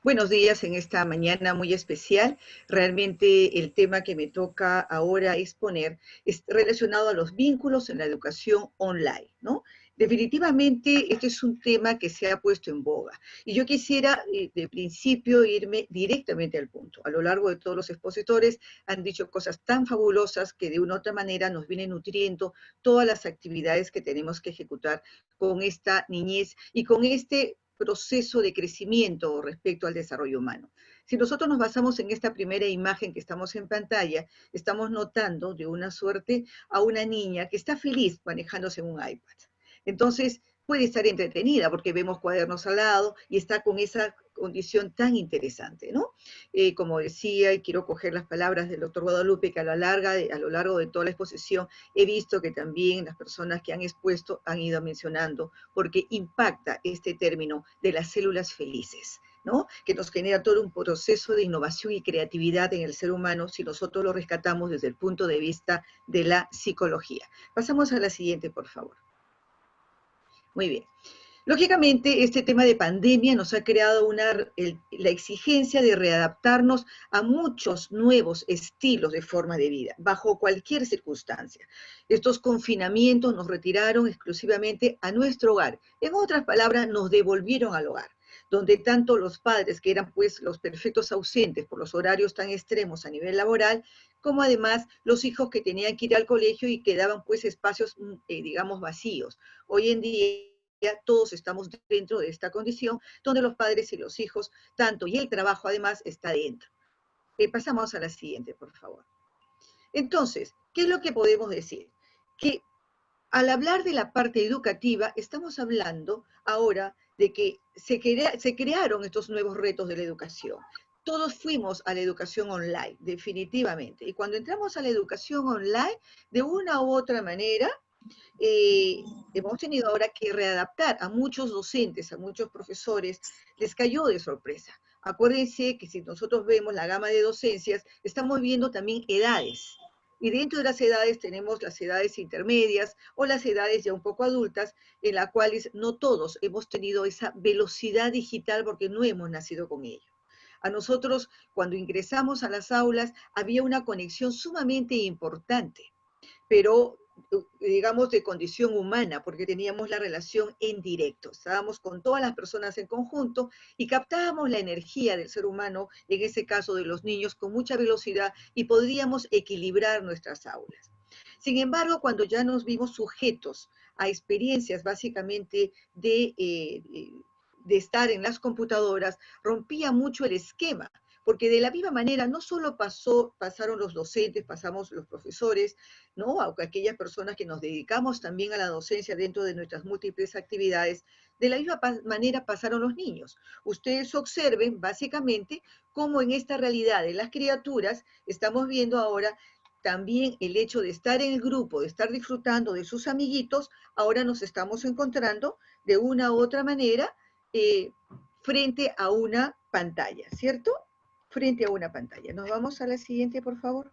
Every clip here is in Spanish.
Buenos días en esta mañana muy especial. Realmente el tema que me toca ahora exponer es relacionado a los vínculos en la educación online, ¿no? Definitivamente este es un tema que se ha puesto en boga y yo quisiera de principio irme directamente al punto. A lo largo de todos los expositores han dicho cosas tan fabulosas que de una u otra manera nos vienen nutriendo todas las actividades que tenemos que ejecutar con esta niñez y con este proceso de crecimiento respecto al desarrollo humano. Si nosotros nos basamos en esta primera imagen que estamos en pantalla, estamos notando de una suerte a una niña que está feliz manejándose en un iPad. Entonces, puede estar entretenida porque vemos cuadernos al lado y está con esa condición tan interesante, ¿no? Como decía, y quiero coger las palabras del doctor Guadalupe, que a lo largo de toda la exposición he visto que también las personas que han expuesto han ido mencionando, porque impacta este término de las células felices, ¿no? Que nos genera todo un proceso de innovación y creatividad en el ser humano si nosotros lo rescatamos desde el punto de vista de la psicología. Pasamos a la siguiente, por favor. Muy bien. Lógicamente, este tema de pandemia nos ha creado la exigencia de readaptarnos a muchos nuevos estilos de forma de vida, bajo cualquier circunstancia. Estos confinamientos nos retiraron exclusivamente a nuestro hogar. En otras palabras, nos devolvieron al hogar, donde tanto los padres, que eran pues los perfectos ausentes por los horarios tan extremos a nivel laboral, como además los hijos que tenían que ir al colegio y quedaban pues espacios, digamos, vacíos. Hoy en día todos estamos dentro de esta condición donde los padres y los hijos, tanto y el trabajo además está dentro. Pasamos a la siguiente, por favor. Entonces, ¿qué es lo que podemos decir? Que al hablar de la parte educativa, estamos hablando ahora de que se crearon estos nuevos retos de la educación. Todos fuimos a la educación online, definitivamente. Y cuando entramos a la educación online, de una u otra manera, hemos tenido ahora que readaptar a muchos docentes, a muchos profesores, les cayó de sorpresa. Acuérdense que si nosotros vemos la gama de docencias, estamos viendo también edades. Y dentro de las edades tenemos las edades intermedias o las edades ya un poco adultas, en las cuales no todos hemos tenido esa velocidad digital porque no hemos nacido con ello. A nosotros, cuando ingresamos a las aulas, había una conexión sumamente importante, pero digamos de condición humana, porque teníamos la relación en directo, estábamos con todas las personas en conjunto y captábamos la energía del ser humano, en ese caso de los niños, con mucha velocidad y podríamos equilibrar nuestras aulas. Sin embargo, cuando ya nos vimos sujetos a experiencias básicamente de estar en las computadoras, rompía mucho el esquema, porque de la misma manera no solo pasaron los docentes, pasamos los profesores, ¿no? A aquellas personas que nos dedicamos también a la docencia dentro de nuestras múltiples actividades, de la misma manera pasaron los niños. Ustedes observen básicamente cómo en esta realidad de las criaturas estamos viendo ahora también el hecho de estar en el grupo, de estar disfrutando de sus amiguitos, ahora nos estamos encontrando de una u otra manera eh, frente a una pantalla, ¿cierto? Frente a una pantalla. Nos vamos a la siguiente, por favor.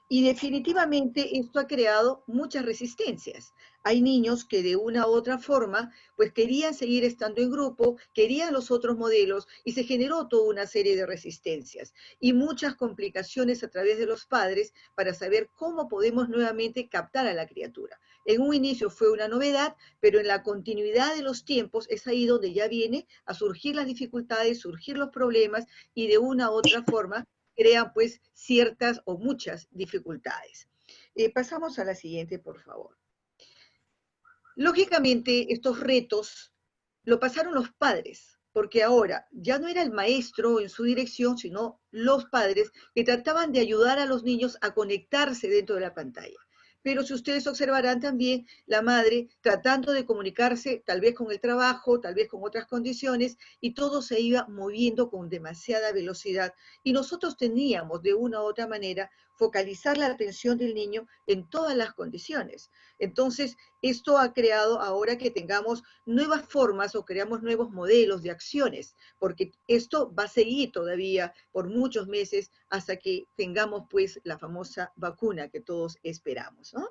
Y definitivamente esto ha creado muchas resistencias. Hay niños que de una u otra forma, pues querían seguir estando en grupo, querían los otros modelos y se generó toda una serie de resistencias y muchas complicaciones a través de los padres para saber cómo podemos nuevamente captar a la criatura. En un inicio fue una novedad, pero en la continuidad de los tiempos es ahí donde ya viene a surgir las dificultades, surgir los problemas y de una u otra forma crean pues ciertas o muchas dificultades. Pasamos a la siguiente, por favor. Lógicamente, estos retos lo pasaron los padres, porque ahora ya no era el maestro en su dirección, sino los padres que trataban de ayudar a los niños a conectarse dentro de la pantalla. Pero si ustedes observarán también la madre tratando de comunicarse tal vez con el trabajo, tal vez con otras condiciones, y todo se iba moviendo con demasiada velocidad. Y nosotros teníamos de una u otra manera focalizar la atención del niño en todas las condiciones. Entonces, esto ha creado ahora que tengamos nuevas formas o creamos nuevos modelos de acciones, porque esto va a seguir todavía por muchos meses hasta que tengamos pues la famosa vacuna que todos esperamos, ¿no?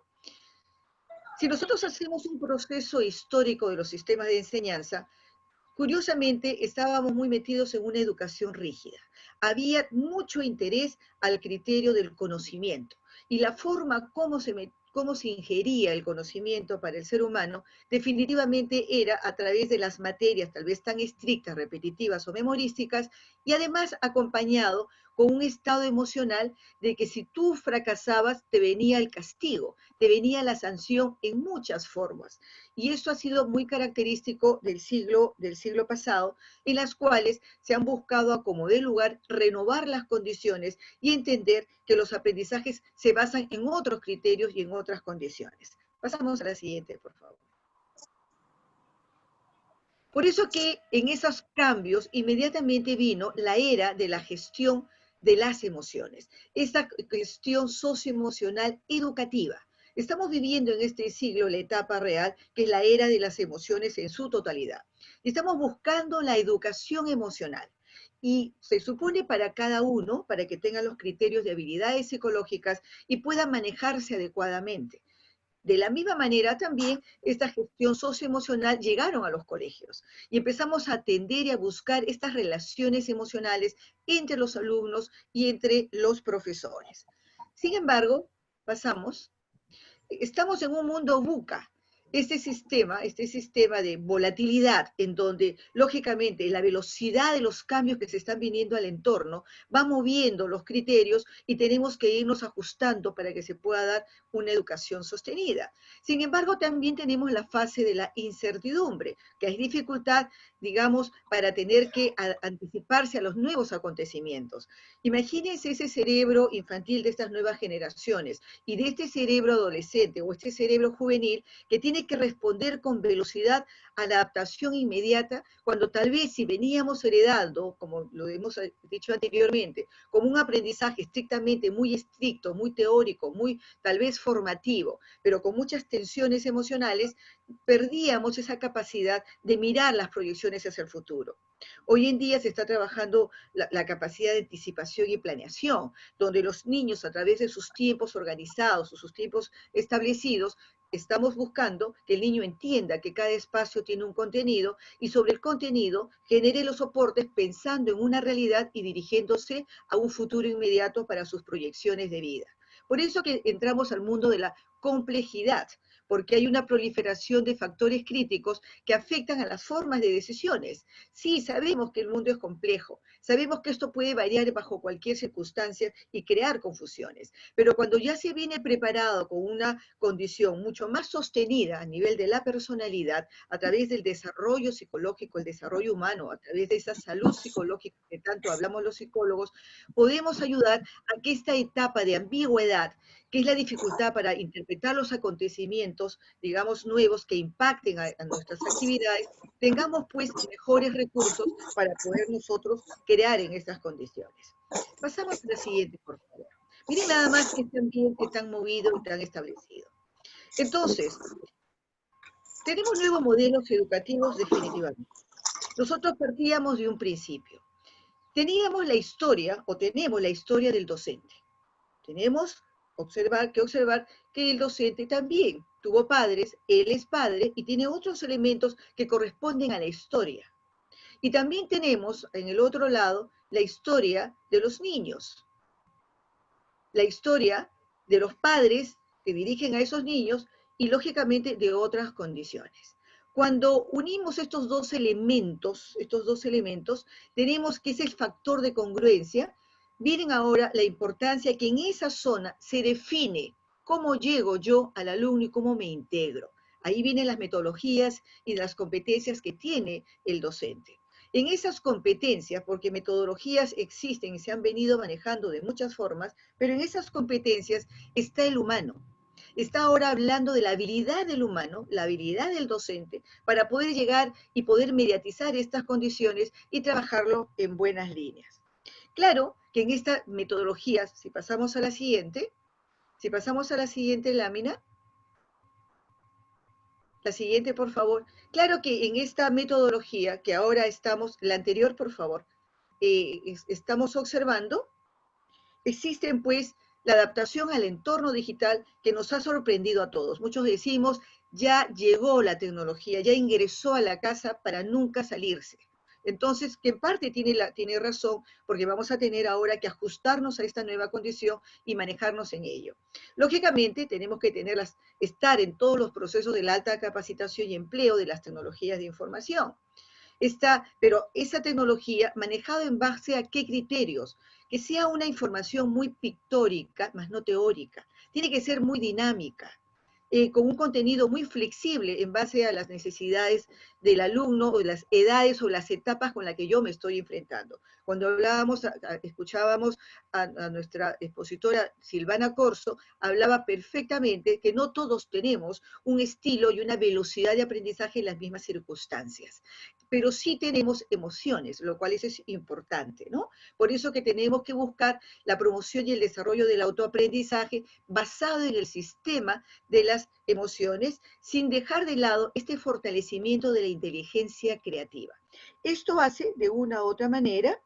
Si nosotros hacemos un proceso histórico de los sistemas de enseñanza, Curiosamente, estábamos muy metidos en una educación rígida. Había mucho interés al criterio del conocimiento y la forma cómo se ingería el conocimiento para el ser humano definitivamente era a través de las materias tal vez tan estrictas, repetitivas o memorísticas, y además acompañado con un estado emocional de que si tú fracasabas te venía el castigo, te venía la sanción en muchas formas. Y esto ha sido muy característico del siglo pasado, en las cuales se han buscado a como de lugar renovar las condiciones y entender que los aprendizajes se basan en otros criterios y en otras condiciones. Pasamos a la siguiente, por favor. Por eso que en esos cambios inmediatamente vino la era de la gestión de las emociones, esta gestión socioemocional educativa. Estamos viviendo en este siglo la etapa real, que es la era de las emociones en su totalidad. Estamos buscando la educación emocional. Y se supone para cada uno, para que tenga los criterios de habilidades psicológicas y pueda manejarse adecuadamente. De la misma manera, también esta gestión socioemocional llegaron a los colegios y empezamos a atender y a buscar estas relaciones emocionales entre los alumnos y entre los profesores. Sin embargo, pasamos estamos en un mundo VUCA. Este sistema de volatilidad, en donde lógicamente la velocidad de los cambios que se están viniendo al entorno va moviendo los criterios y tenemos que irnos ajustando para que se pueda dar una educación sostenida. Sin embargo, también tenemos la fase de la incertidumbre, que es dificultad, digamos, para tener que anticiparse a los nuevos acontecimientos. Imagínense ese cerebro infantil de estas nuevas generaciones y de este cerebro adolescente o este cerebro juvenil que tiene que responder con velocidad a la adaptación inmediata, cuando tal vez si veníamos heredando, como lo hemos dicho anteriormente, como un aprendizaje estrictamente muy estricto, muy teórico, muy tal vez formativo, pero con muchas tensiones emocionales, perdíamos esa capacidad de mirar las proyecciones hacia el futuro. Hoy en día se está trabajando la capacidad de anticipación y planeación, donde los niños a través de sus tiempos organizados o sus tiempos establecidos, estamos buscando que el niño entienda que cada espacio tiene un contenido y sobre el contenido genere los soportes pensando en una realidad y dirigiéndose a un futuro inmediato para sus proyecciones de vida. Por eso que entramos al mundo de la complejidad, porque hay una proliferación de factores críticos que afectan a las formas de decisiones. Sí, sabemos que el mundo es complejo, sabemos que esto puede variar bajo cualquier circunstancia y crear confusiones, pero cuando ya se viene preparado con una condición mucho más sostenida a nivel de la personalidad, a través del desarrollo psicológico, el desarrollo humano, a través de esa salud psicológica que tanto hablamos los psicólogos, podemos ayudar a que esta etapa de ambigüedad, que es la dificultad para interpretar los acontecimientos, digamos, nuevos que impacten a nuestras actividades, tengamos pues mejores recursos para poder nosotros crear en estas condiciones. Pasamos a la siguiente, por favor. Miren nada más este ambiente tan movido y tan establecido. Entonces, tenemos nuevos modelos educativos definitivamente. Nosotros partíamos de un principio. Teníamos la historia, o tenemos la historia del docente. Tenemos que observar que el docente también tuvo padres, él es padre y tiene otros elementos que corresponden a la historia. Y también tenemos en el otro lado la historia de los niños, la historia de los padres que dirigen a esos niños y lógicamente de otras condiciones. Cuando unimos estos dos elementos, tenemos que es el factor de congruencia. Miren ahora la importancia que en esa zona se define cómo llego yo al alumno y cómo me integro. Ahí vienen las metodologías y las competencias que tiene el docente. En esas competencias, porque metodologías existen y se han venido manejando de muchas formas, pero en esas competencias está el humano. Está ahora hablando de la habilidad del humano, la habilidad del docente, para poder llegar y poder mediatizar estas condiciones y trabajarlo en buenas líneas. Claro que en esta metodología, si pasamos a la siguiente lámina, la siguiente, por favor. Claro que en esta metodología que ahora estamos, la anterior, por favor, estamos observando, existen pues la adaptación al entorno digital que nos ha sorprendido a todos. Muchos decimos, ya llegó la tecnología, ya ingresó a la casa para nunca salirse. Entonces, que en parte tiene razón, porque vamos a tener ahora que ajustarnos a esta nueva condición y manejarnos en ello. Lógicamente, tenemos que estar en todos los procesos de la alta capacitación y empleo de las tecnologías de información. Pero esa tecnología manejada en base a qué criterios, que sea una información muy pictórica, más no teórica, tiene que ser muy dinámica, con un contenido muy flexible en base a las necesidades del alumno o de las edades o las etapas con las que yo me estoy enfrentando. Cuando escuchábamos a nuestra expositora Silvana Corso, hablaba perfectamente que no todos tenemos un estilo y una velocidad de aprendizaje en las mismas circunstancias, pero sí tenemos emociones, lo cual es importante, ¿no? Por eso que tenemos que buscar la promoción y el desarrollo del autoaprendizaje basado en el sistema de las emociones, sin dejar de lado este fortalecimiento de la inteligencia creativa. Esto hace, de una u otra manera,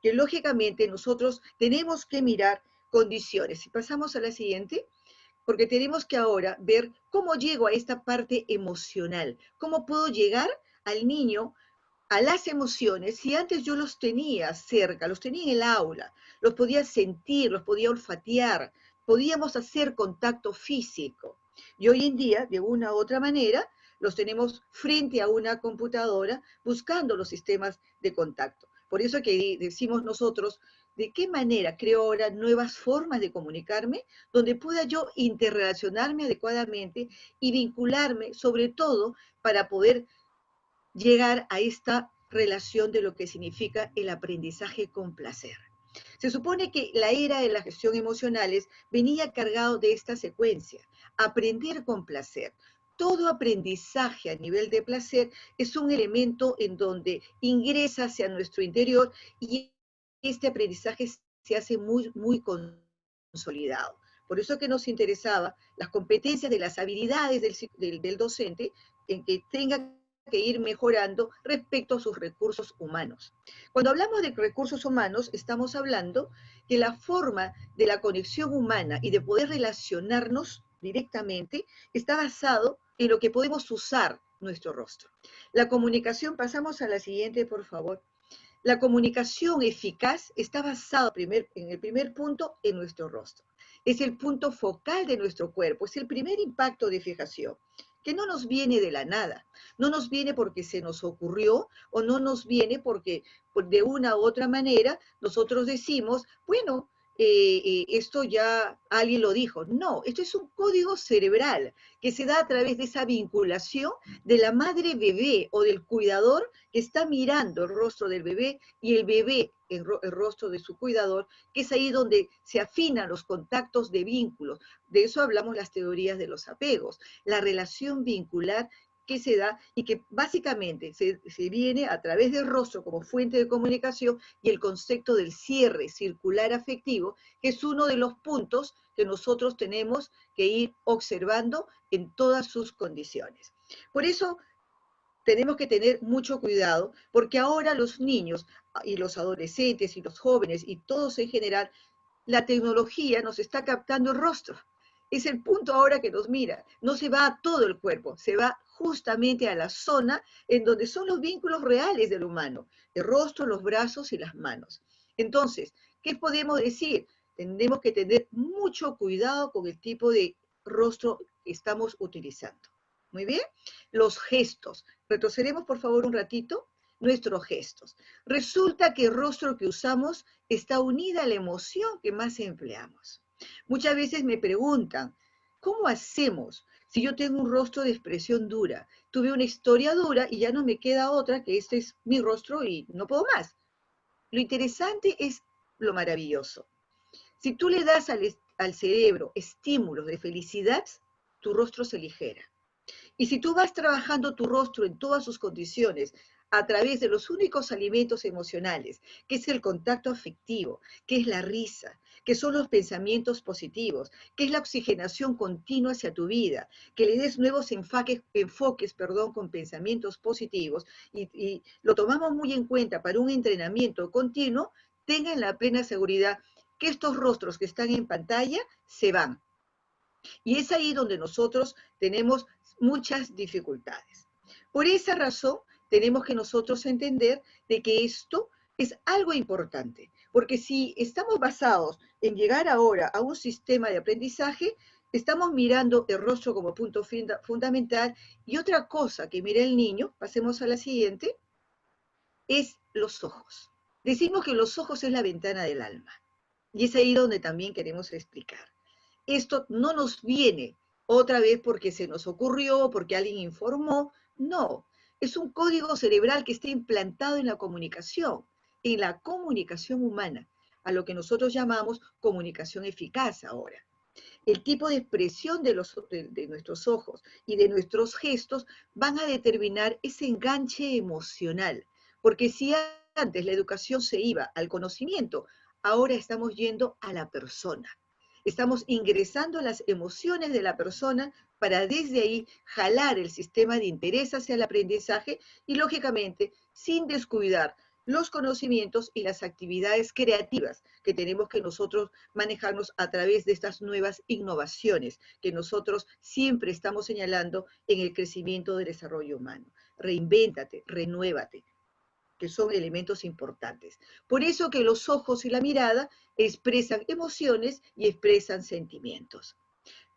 que lógicamente nosotros tenemos que mirar condiciones. Si pasamos a la siguiente, porque tenemos que ahora ver cómo llego a esta parte emocional, cómo puedo llegar al niño a las emociones si antes yo los tenía cerca, los tenía en el aula, los podía sentir, los podía olfatear, podíamos hacer contacto físico. Y hoy en día, de una u otra manera, los tenemos frente a una computadora buscando los sistemas de contacto. Por eso que decimos nosotros, ¿de qué manera creo ahora nuevas formas de comunicarme donde pueda yo interrelacionarme adecuadamente y vincularme, sobre todo, para poder llegar a esta relación de lo que significa el aprendizaje con placer? Se supone que la era de la gestión emocionales venía cargado de esta secuencia: aprender con placer. Todo aprendizaje a nivel de placer es un elemento en donde ingresa hacia nuestro interior y este aprendizaje se hace muy consolidado. Por eso que nos interesaba las competencias de las habilidades del docente, en que tenga que ir mejorando respecto a sus recursos humanos. Cuando hablamos de recursos humanos, estamos hablando que la forma de la conexión humana y de poder relacionarnos directamente está basado en lo que podemos usar nuestro rostro. La comunicación, pasamos a la siguiente, por favor. La comunicación eficaz está basada en el primer punto en nuestro rostro. Es el punto focal de nuestro cuerpo, es el primer impacto de fijación, que no nos viene de la nada, no nos viene porque se nos ocurrió o no nos viene porque de una u otra manera nosotros decimos, bueno, esto ya alguien lo dijo. No, esto es un código cerebral que se da a través de esa vinculación de la madre bebé o del cuidador que está mirando el rostro del bebé y el bebé el rostro de su cuidador, que es ahí donde se afinan los contactos de vínculos. De eso hablamos las teorías de los apegos, la relación vincular que se da y que básicamente se viene a través del rostro como fuente de comunicación y el concepto del cierre circular afectivo, que es uno de los puntos que nosotros tenemos que ir observando en todas sus condiciones. Por eso tenemos que tener mucho cuidado, porque ahora los niños y los adolescentes y los jóvenes y todos en general, la tecnología nos está captando el rostro. Es el punto ahora que nos mira. No se va a todo el cuerpo, se va justamente a la zona en donde son los vínculos reales del humano, el rostro, los brazos y las manos. Entonces, ¿qué podemos decir? Tenemos que tener mucho cuidado con el tipo de rostro que estamos utilizando. Muy bien, los gestos. Retrocedemos por favor un ratito. Nuestros gestos. Resulta que el rostro que usamos está unida a la emoción que más empleamos. Muchas veces me preguntan, ¿cómo hacemos si yo tengo un rostro de expresión dura? Tuve una historia dura y ya no me queda otra que este es mi rostro y no puedo más. Lo interesante es lo maravilloso. Si tú le das al cerebro estímulos de felicidad, tu rostro se ligera. Y si tú vas trabajando tu rostro en todas sus condiciones a través de los únicos alimentos emocionales, que es el contacto afectivo, que es la risa, que son los pensamientos positivos, que es la oxigenación continua hacia tu vida, que le des nuevos enfoques con pensamientos positivos y lo tomamos muy en cuenta para un entrenamiento continuo, tengan la plena seguridad que estos rostros que están en pantalla se van. Y es ahí donde nosotros tenemos muchas dificultades. Por esa razón, tenemos que nosotros entender de que esto es algo importante, porque si estamos basados en llegar ahora a un sistema de aprendizaje, estamos mirando el rostro como punto fundamental y otra cosa que mira el niño, pasemos a la siguiente, es los ojos. Decimos que los ojos es la ventana del alma y es ahí donde también queremos explicar. Esto no nos viene otra vez porque se nos ocurrió, porque alguien informó, no, es un código cerebral que está implantado en la comunicación humana, a lo que nosotros llamamos comunicación eficaz ahora. El tipo de expresión de nuestros ojos y de nuestros gestos van a determinar ese enganche emocional, porque si antes la educación se iba al conocimiento, ahora estamos yendo a la persona. Estamos ingresando las emociones de la persona para desde ahí jalar el sistema de interés hacia el aprendizaje y, lógicamente, sin descuidar los conocimientos y las actividades creativas que tenemos que nosotros manejarnos a través de estas nuevas innovaciones que nosotros siempre estamos señalando en el crecimiento del desarrollo humano. Reinvéntate, renuévate, que son elementos importantes. Por eso que los ojos y la mirada expresan emociones y expresan sentimientos.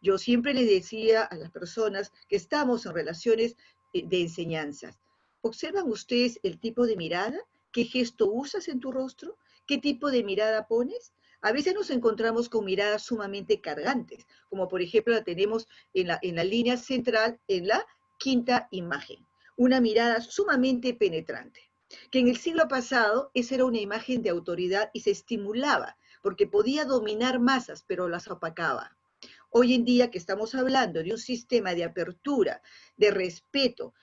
Yo siempre les decía a las personas que estamos en relaciones de enseñanzas, ¿observan ustedes el tipo de mirada? ¿Qué gesto usas en tu rostro? ¿Qué tipo de mirada pones? A veces nos encontramos con miradas sumamente cargantes, como por ejemplo la tenemos en la línea central en la quinta imagen. Una mirada sumamente penetrante, que en el siglo pasado esa era una imagen de autoridad y se estimulaba, porque podía dominar masas, pero las opacaba. Hoy en día que estamos hablando de un sistema de apertura, de respeto,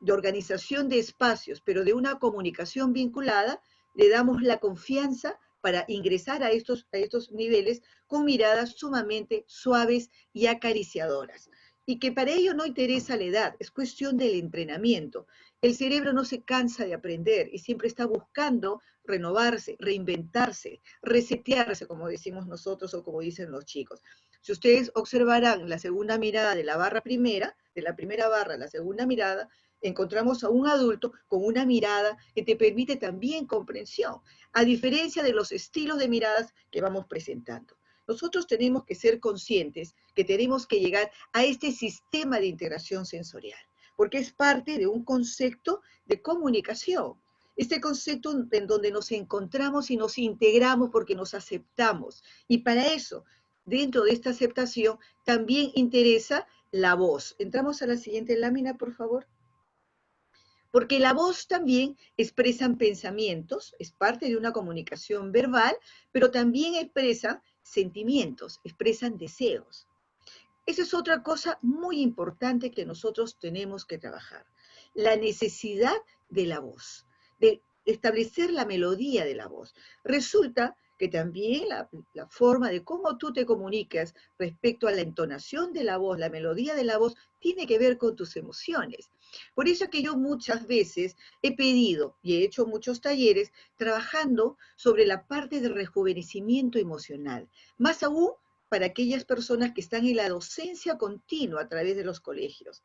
de organización de espacios, pero de una comunicación vinculada, le damos la confianza para ingresar a estos niveles con miradas sumamente suaves y acariciadoras. Y que para ello no interesa la edad, es cuestión del entrenamiento. El cerebro no se cansa de aprender y siempre está buscando renovarse, reinventarse, resetearse, como decimos nosotros o como dicen los chicos. Si ustedes observarán la segunda mirada de la barra primera, de la primera barra a la segunda mirada, encontramos a un adulto con una mirada que te permite también comprensión, a diferencia de los estilos de miradas que vamos presentando. Nosotros tenemos que ser conscientes que tenemos que llegar a este sistema de integración sensorial, porque es parte de un concepto de comunicación. Este concepto en donde nos encontramos y nos integramos porque nos aceptamos. Y para eso, dentro de esta aceptación, también interesa la voz. Entramos a la siguiente lámina, por favor. Porque la voz también expresa pensamientos, es parte de una comunicación verbal, pero también expresa sentimientos, expresan deseos. Esa es otra cosa muy importante que nosotros tenemos que trabajar. La necesidad de la voz, de establecer la melodía de la voz. Resulta que también la forma de cómo tú te comunicas respecto a la entonación de la voz, la melodía de la voz, tiene que ver con tus emociones. Por eso es que yo muchas veces he pedido y he hecho muchos talleres trabajando sobre la parte del rejuvenecimiento emocional. Más aún para aquellas personas que están en la docencia continua a través de los colegios.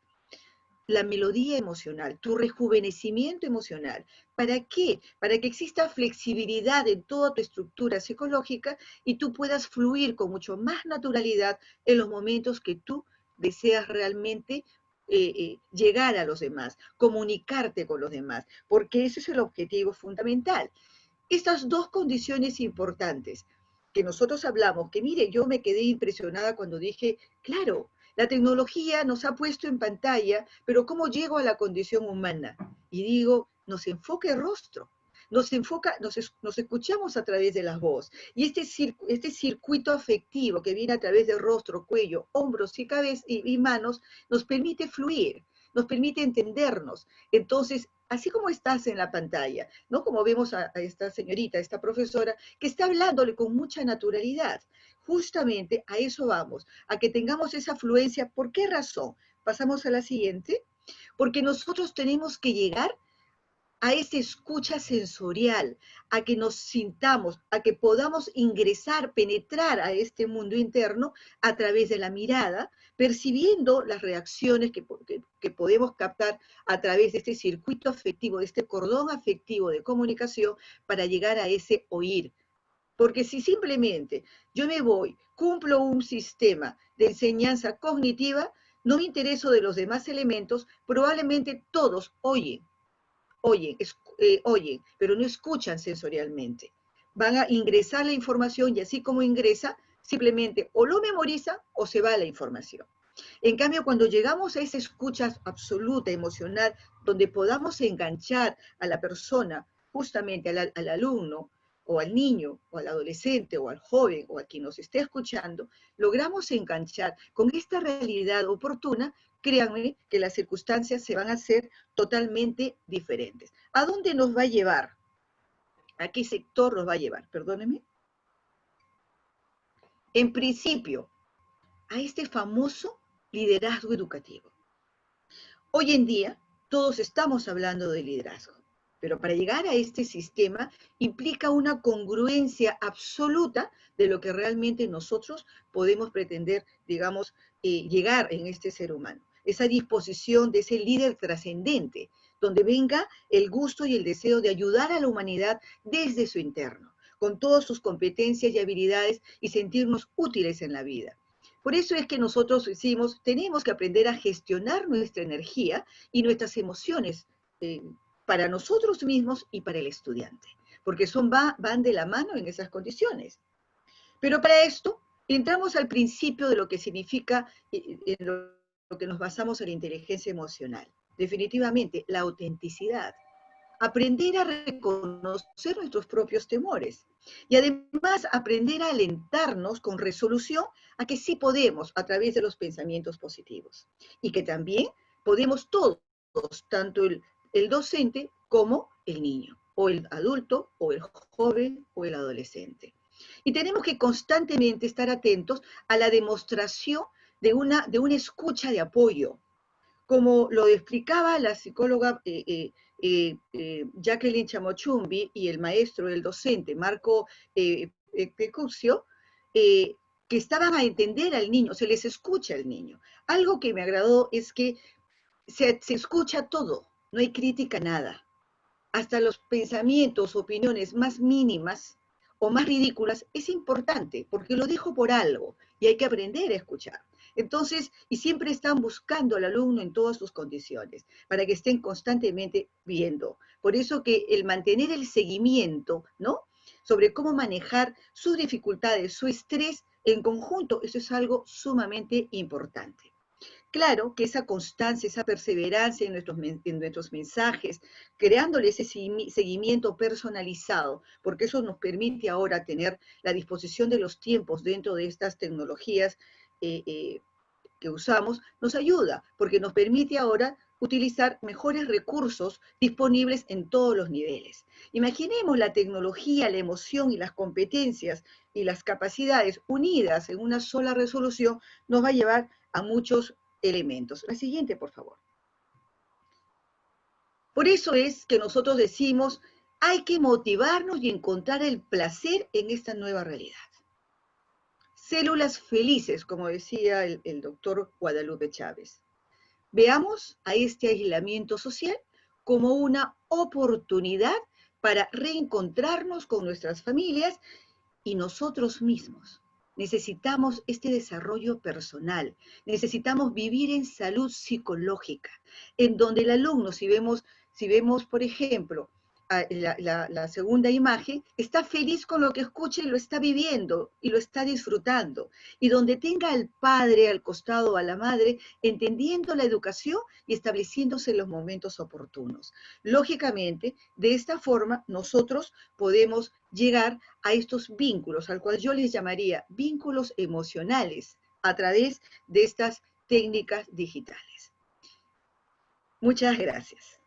La melodía emocional, tu rejuvenecimiento emocional. ¿Para qué? Para que exista flexibilidad en toda tu estructura psicológica y tú puedas fluir con mucho más naturalidad en los momentos que tú deseas realmente llegar a los demás, comunicarte con los demás, porque ese es el objetivo fundamental. Estas dos condiciones importantes que nosotros hablamos, que mire, yo me quedé impresionada cuando dije, claro, la tecnología nos ha puesto en pantalla, pero ¿cómo llego a la condición humana? Y digo, nos enfoca el rostro, nos enfoca, nos escuchamos a través de la voz. Y este circuito afectivo que viene a través del rostro, cuello, hombros y, cabeza, y manos, nos permite fluir, nos permite entendernos. Entonces, así como estás en la pantalla, ¿no? Como vemos a esta señorita, a esta profesora, que está hablándole con mucha naturalidad. Justamente a eso vamos, a que tengamos esa fluencia. ¿Por qué razón? Pasamos a la siguiente. Porque nosotros tenemos que llegar a esa escucha sensorial, a que nos sintamos, a que podamos ingresar, penetrar a este mundo interno a través de la mirada, percibiendo las reacciones que podemos captar a través de este circuito afectivo, de este cordón afectivo de comunicación para llegar a ese oír. Porque si simplemente yo me voy, cumplo un sistema de enseñanza cognitiva, no me intereso de los demás elementos, probablemente todos oyen, pero no escuchan sensorialmente. Van a ingresar la información y así como ingresa, simplemente o lo memoriza o se va la información. En cambio, cuando llegamos a esa escucha absoluta, emocional, donde podamos enganchar a la persona, justamente al alumno, o al niño, o al adolescente, o al joven, o a quien nos esté escuchando, logramos enganchar con esta realidad oportuna, créanme que las circunstancias se van a hacer totalmente diferentes. ¿A dónde nos va a llevar? ¿A qué sector nos va a llevar? Perdóneme. En principio, a este famoso liderazgo educativo. Hoy en día, todos estamos hablando de liderazgo, pero para llegar a este sistema implica una congruencia absoluta de lo que realmente nosotros podemos pretender, digamos, llegar en este ser humano. Esa disposición de ese líder trascendente, donde venga el gusto y el deseo de ayudar a la humanidad desde su interno, con todas sus competencias y habilidades y sentirnos útiles en la vida. Por eso es que nosotros decimos, tenemos que aprender a gestionar nuestra energía y nuestras emociones para nosotros mismos y para el estudiante, porque van de la mano en esas condiciones. Pero para esto entramos al principio de lo que significa, en lo que nos basamos en la inteligencia emocional. Definitivamente, la autenticidad. Aprender a reconocer nuestros propios temores y además aprender a alentarnos con resolución a que sí podemos a través de los pensamientos positivos y que también podemos todos, tanto el docente como el niño, o el adulto, o el joven, o el adolescente. Y tenemos que constantemente estar atentos a la demostración de una escucha de apoyo, como lo explicaba la psicóloga Jacqueline Chamochumbi y el maestro, el docente Marco Pecuzio, que estaban a entender al niño, se les escucha al niño. Algo que me agradó es que se escucha todo, no hay crítica a nada. Hasta los pensamientos, opiniones más mínimas o más ridículas es importante, porque lo dijo por algo y hay que aprender a escuchar. Entonces, y siempre están buscando al alumno en todas sus condiciones, para que estén constantemente viendo. Por eso que el mantener el seguimiento, ¿no? Sobre cómo manejar sus dificultades, su estrés en conjunto, eso es algo sumamente importante. Claro que esa constancia, esa perseverancia en nuestros mensajes, creándole ese seguimiento personalizado, porque eso nos permite ahora tener la disposición de los tiempos dentro de estas tecnologías eh, eh, que usamos, nos ayuda, porque nos permite ahora utilizar mejores recursos disponibles en todos los niveles. Imaginemos la tecnología, la emoción y las competencias y las capacidades unidas en una sola resolución, nos va a llevar a muchos elementos. La siguiente, por favor. Por eso es que nosotros decimos, hay que motivarnos y encontrar el placer en esta nueva realidad. Células felices, como decía el doctor Guadalupe Chávez. Veamos a este aislamiento social como una oportunidad para reencontrarnos con nuestras familias y nosotros mismos. Necesitamos este desarrollo personal, necesitamos vivir en salud psicológica, en donde el alumno, si vemos por ejemplo, la segunda imagen, está feliz con lo que escucha y lo está viviendo y lo está disfrutando. Y donde tenga al padre al costado o a la madre, entendiendo la educación y estableciéndose los momentos oportunos. Lógicamente, de esta forma, nosotros podemos llegar a estos vínculos, al cual yo les llamaría vínculos emocionales, a través de estas técnicas digitales. Muchas gracias.